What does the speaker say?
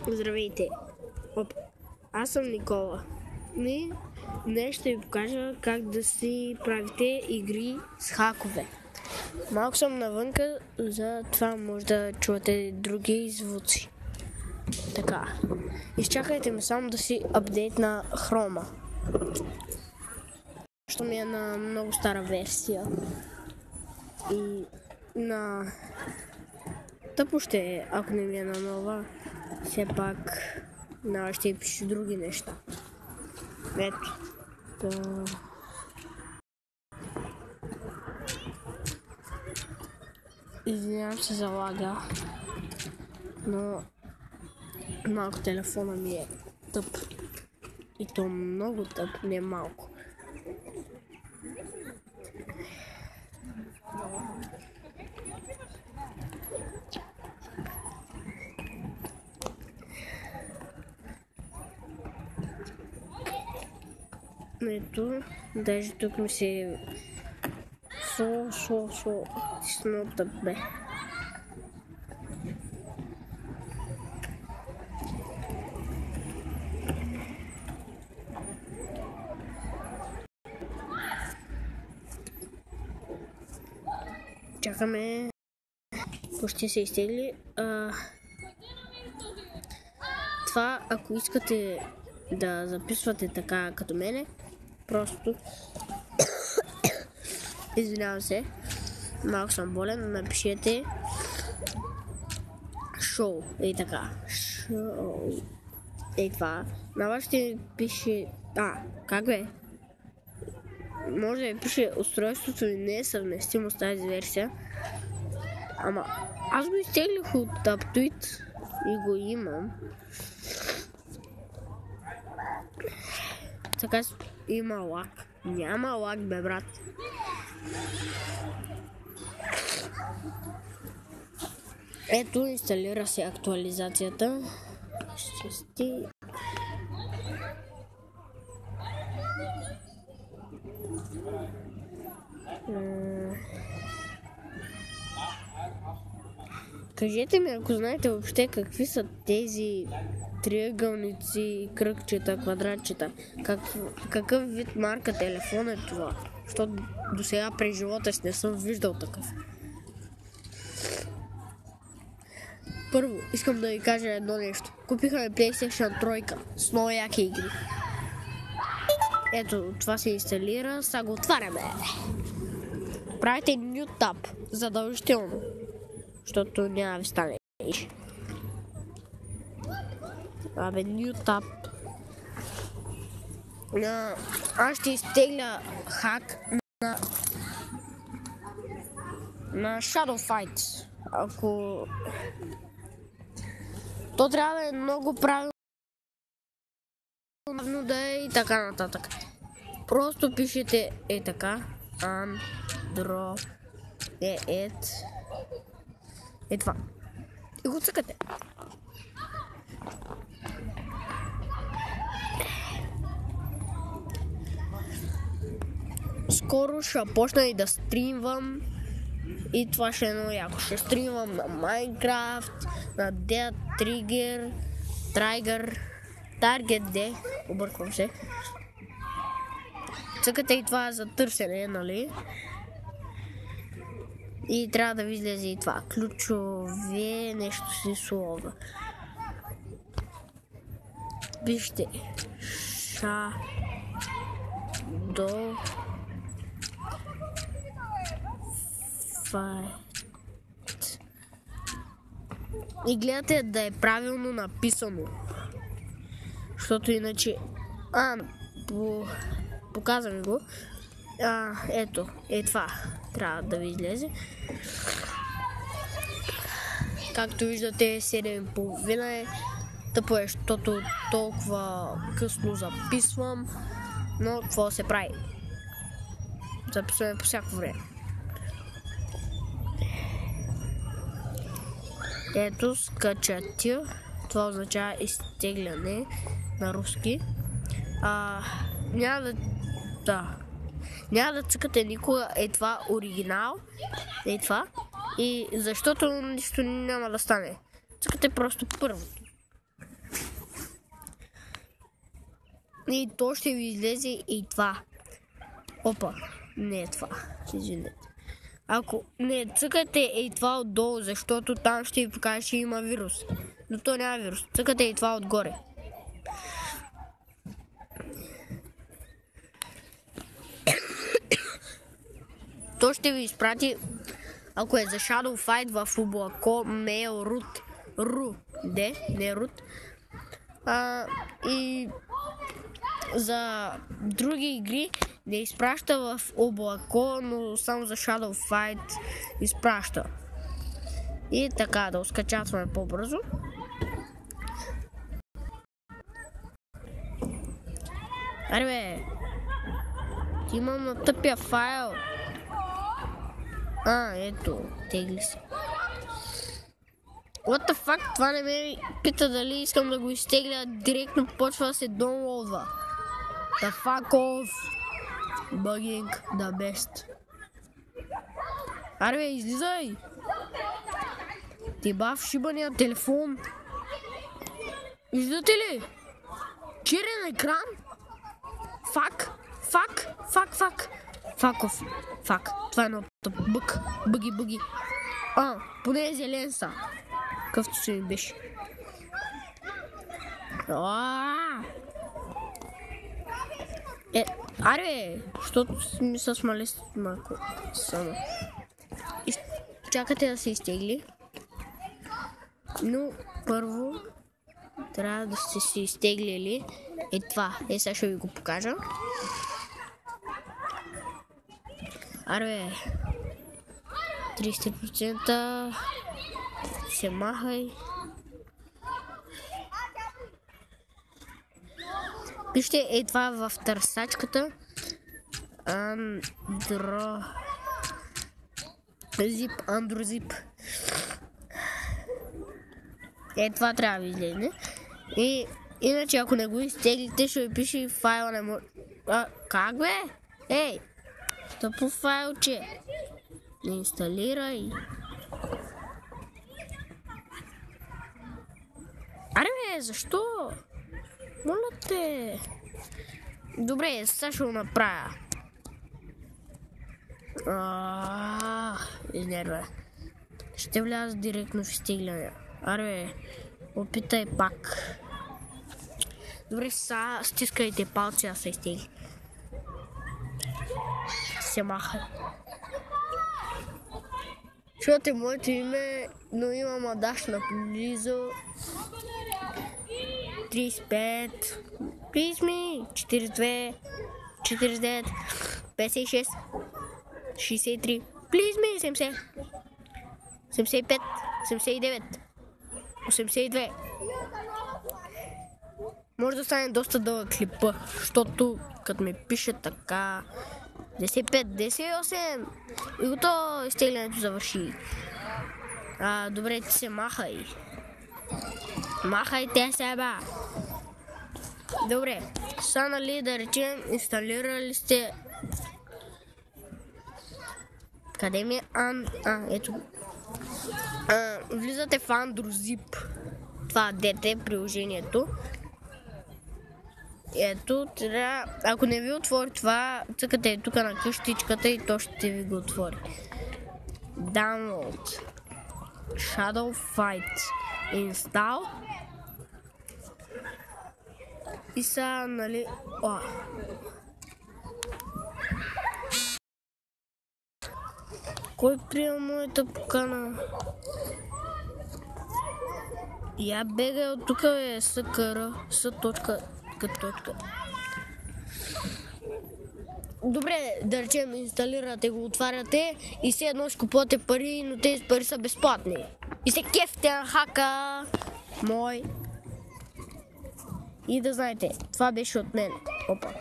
Здравейте! Аз съм Никола. Днес ще ви покажа как да си правите игри с хакове. Малко съм навънка, за това може да чувате други звуци. Така. Изчакайте ме само да си апдейт на Хрома. Що ми е на много стара версия. И на... Тъпо ще е, ако не ми е на нова. Все пак ще пише други неща. Ето. Извинявам се за лага, но малко телефона ми е тъп. И то много тъп, не малко. Ето, даже тук ми се тисно тъп бе. Чакаме, почти се изтегли. Това, ако искате да записвате така като мене, просто извинявам се, малко съм болен, напишете шоу, ей така, шоу, ей това, на вас ще пише, как бе? Може да пише устройството ми не е съвместимо с тази версия, ама аз го изтеглих от Aptuit и го имам. Така има лаг. Няма лаг, бе, брат. Ето, инсталира се актуализацията. Кажете ми, ако знаете въобще какви са тези триъгълници, кръгчета, квадратчета. Какъв вид марка телефон е това? Защото до сега през живота си не съм виждал такъв. Първо, искам да ви кажа едно нещо. Купихме PlayStation 3 с много яки игри. Ето, това се инсталира, сега го отваряме. Правите New Tab, задължително, защото няма да ви стане. New Tab. Аз ще изтегля хак на Shadow Fight. Ако то трябва да е много правилно да е и така нататък. Просто пишете така. Android това. И го цъкате. Скоро ще почна и да стримвам и това ще е много яко. Ще стримвам на Minecraft, на Dead Trigger, Target D, обърквам се. Цъкате и това за търсене, нали? И трябва да ви излезе и това. Ключове, нещо си слова. Вижте. Shadow Fight. И гледате да е правилно написано. Защото иначе... Показвам го. Ето, това трябва да ви излезе. Както виждате, 7,5 е. Тъпо е, защото толкова късно записвам. Но какво се прави? Записваме по всяко време. Ето, скачатя. Това означава изтегляне на руски. Няма да цъкате никога това оригинал. Това. И защото нищо няма да стане. Цъкате просто първото. И то ще ви излезе и това. Опа, не е това. Извинете. Ако не цъкате и това отдолу, защото там ще ви покаже, че има вирус. Но то няма вирус. Цъкате и това отгоре. То ще ви изпрати, ако е за Shadow Fight в облако Mail.ru. Не root. И за други игри не изпраща в облако, но само за Shadow Fight изпраща. И така, да скачатваме по-бързо. Аре бе, имам на тъпия файл. Ето, тегли се. What the fuck, това не ме пита дали искам да го изтегля, директно почва да се downloadва. The fuck off. Bugging the best. Аре бе, излизай! Ти бав шибания телефон. Виждате ли? Черен екран? Фак. Това е едно бъги. Поне е зелен са. Къвто си ми беше. Аре, защото ми се смали малко само. Чакате да се изтегли. Но първо трябва да сте се изтеглили. Това. Сега ще ви го покажа. Аре, 30% се махай. Пишете това в търсачката. Андрозип. Това трябва да излезе. И иначе ако не го изтеглите, ще ви пише файла не може. Как бе? Ей! Тъпо файлче. Не инсталирай. Аре бе, защо? Моля те. Добре, сега ще го направя. Изнервя. Ще вляза директно в изтегляне. Аре бе, опитай пак. Добре, сега стискайте палци, да се изтегли. Се махай. Чувате моето име, но имам адаш наблизо. 35. Please me. 42. 49. 56. 63. Please me. 70. 75. 79. 82. Може да стане доста дълъг клипа, защото като ми пише така 15, 18 и готово изтеглянето завърши. Добре, ти се махай. Махайте себе. Добре, сега нали да речем инсталирали сте. Къде ми е ето. Влизате в Androzip. Това дете приложението. Ето, трябва, ако не ви отвори това, цъкате тук на къщичката и то ще ви го отвори. Download. Shadow Fight. Install. И сега, нали... Кой приема моята покана? Я бегай от тук, бе, съкъра, точка. Добре, да речем, инсталирате го, отваряте и все едно ще купувате пари, но тези пари са безплатни. И се кефте на хака мой. И да знаете, това беше от мен. Опа.